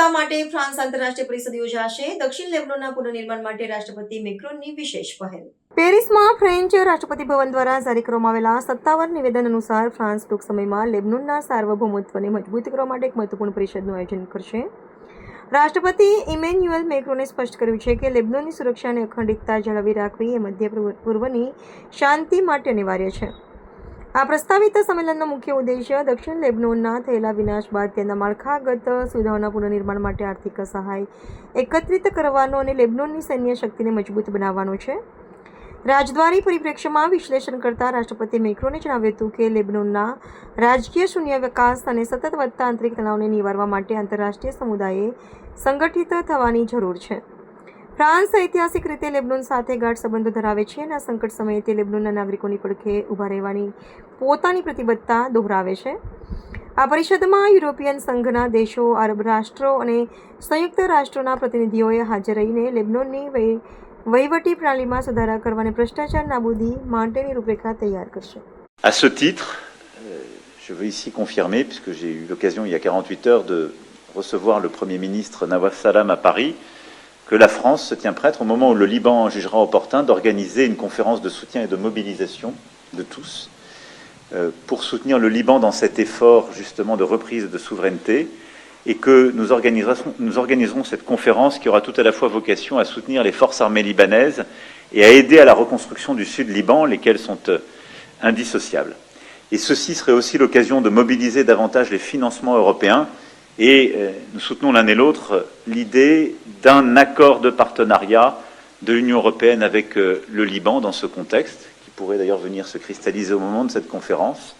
સપ્તાહ માટે ફ્રાન્સ આંતરરાષ્ટ્રીય પરિષદ યોજાશે. દક્ષિણ લેબનોનના પુનર્નિર્માણ માટે રાષ્ટ્રપતિ મેક્રોનની વિશેષ પહેલ. પેરિસમાં ફ્રેન્ચ રાષ્ટ્રપતિ ભવન દ્વારા જારી કરવામાં આવેલા સત્તાવાર નિવેદન અનુસાર ફ્રાન્સ ટૂંક સમયમાં લેબનોનના સાર્વભૌમત્વને મજબૂત કરવા માટે એક મહત્વપૂર્ણ પરિષદનું આયોજન કરશે. રાષ્ટ્રપતિ ઇમેન્યુએલ મેક્રોને સ્પષ્ટ કર્યું છે કે લેબનોનની સુરક્ષા અને અખંડિતતા જાળવી રાખવી એ મધ્ય પૂર્વની શાંતિ માટે અનિવાર્ય છે. આ પ્રસ્તાવિત સંમેલનનો મુખ્ય ઉદ્દેશ્ય દક્ષિણ લેબનોનના થયેલા વિનાશ બાદ તેના માળખાગત સુવિધાઓના પુનર્નિર્માણ માટે આર્થિક સહાય એકત્રિત કરવાનો અને લેબનોનની સૈન્ય શક્તિને મજબૂત બનાવવાનો છે. રાજદ્વારી પરિપ્રેક્ષ્યમાં વિશ્લેષણ કરતા રાષ્ટ્રપતિ મેક્રોને જણાવ્યું હતું કે લેબનોનના રાજકીય શૂન્ય વિકાસ અને સતત વધતા આંતરિક તણાવને નિવારવા માટે આંતરરાષ્ટ્રીય સમુદાયે સંગઠિત થવાની જરૂર છે. ફ્રાન્સ ઐતિહાસિક રીતે લેબનોન સાથે ગાઢ સંબંધો ધરાવે છે અને આ સંકટ સમયે તે લેબનોનના નાગરિકોની પડખે ઊભા રહેવાની પોતાની પ્રતિબદ્ધતા દોહરાવે છે. આ પરિષદમાં યુરોપિયન સંઘના દેશો, અરબ રાષ્ટ્રો અને સંયુક્ત રાષ્ટ્રોના પ્રતિનિધિઓએ હાજર રહીને લેબનોનની વહીવટી પ્રણાલીમાં સુધારા કરવા અને ભ્રષ્ટાચાર નાબૂદી માટેની રૂપરેખા તૈયાર કરશે. À ce titre, je veux ici confirmer, puisque j'ai eu l'occasion il y a 48 heures de recevoir le Premier ministre Nawaf Salam à Paris, que la France se tient prête, au moment où le Liban jugera opportun, d'organiser une conférence de soutien et de mobilisation de tous pour soutenir le Liban dans cet effort justement de reprise de souveraineté, et que nous organiserons cette conférence qui aura tout à la fois vocation à soutenir les forces armées libanaises et à aider à la reconstruction du sud Liban, lesquelles sont indissociables. Et ceci serait aussi l'occasion de mobiliser davantage les financements européens. Et nous soutenons l'un et l'autre l'idée d'un accord de partenariat de l'Union européenne avec le Liban dans ce contexte, qui pourrait d'ailleurs venir se cristalliser au moment de cette conférence,